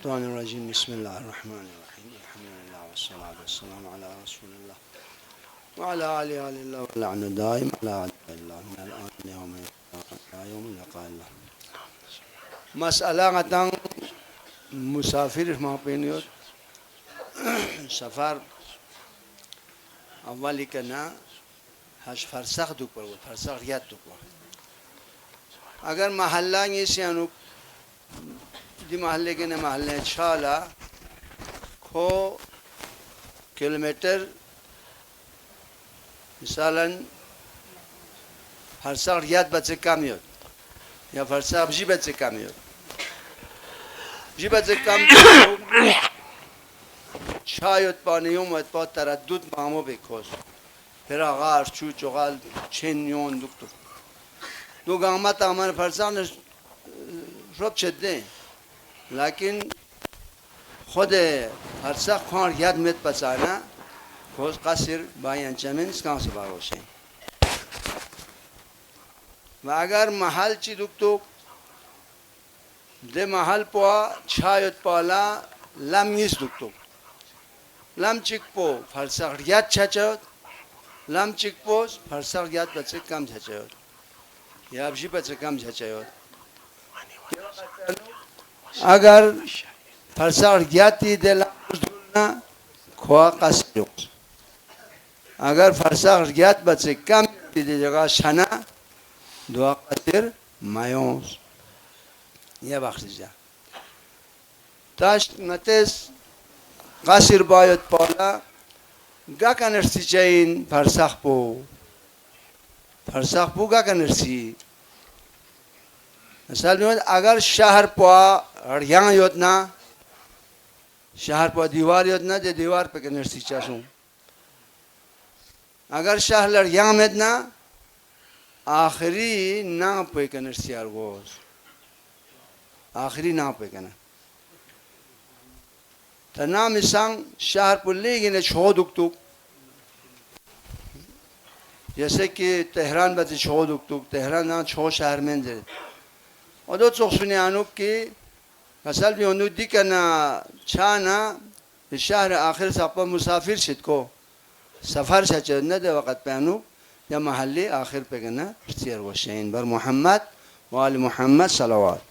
الشيطان الرجيم بسم الله الرحمن الرحيم الحمد لله والصلاة والسلام على رسول الله وعلى آله الله واللعن دائم على عدو الله من الآن يوم لقاء الله. مسألة عن مسافر ما بينيوت سفر أولي كنا هش فرسخ دوكور فرسخ ريات دوكور अगर महल्ला ये सियानु दी महल्ले के ने महल्ले छाला खो किलोमीटर मिसालन فرسخ ريات بتسك كم يود या فرسخ بجي بتسك كم يود بجي بتسك كم شايد بانيوم وتبات تردد مامو بكوس فراغار شو جوال چين يون دكتور دو قامت हमारे फरसान रब चद्दे लेकिन खुद फरसा खान याद में पचाना खोज कासिर बायन चमें इसका से बारोशे अगर महल ची दुख तो दे महल पा छायत पाला लम इस दुख तो लम चिक पो फरसा याद छाचत लम चिक पो फरसा याद बच्चे कम छाचत या अभी बच्चे कम छाचत अगर फरसा याती दे लाना खुआ कासिर अगर फरसा याद बच्चे कम दे जगह शना दुआ कासिर मायोस या बाखिजा ताश नतेस कासिर बायत पाला गा कनर्सी चैन फरसा गा कनर्सी असल में अगर शहर पा अड़ियाँ योजना शहर पा दीवार योजना दे दीवार पे कनर्सी चासूं अगर शहर लड़ियाँ में ना आखिरी ना पे कनर्सी आरगोस आखिरी ना पे कना तना मिसांग शहर पुल्ली गिने छो दुक्तुक जैसे कि तेहरान बचे छो दुक्तुक तेहरान ना छो शहर में दे और दो चौसुने आनुक की असल में उन्होंने दिखना छाना शहर आखिर सापा मुसाफिर शिद को सफ़र सच्चे न दे वक़्त पे आनुक या महल्ले आखिर पे करना सियर वशेन बर मोहम्मद वाल मोहम्मद सलावत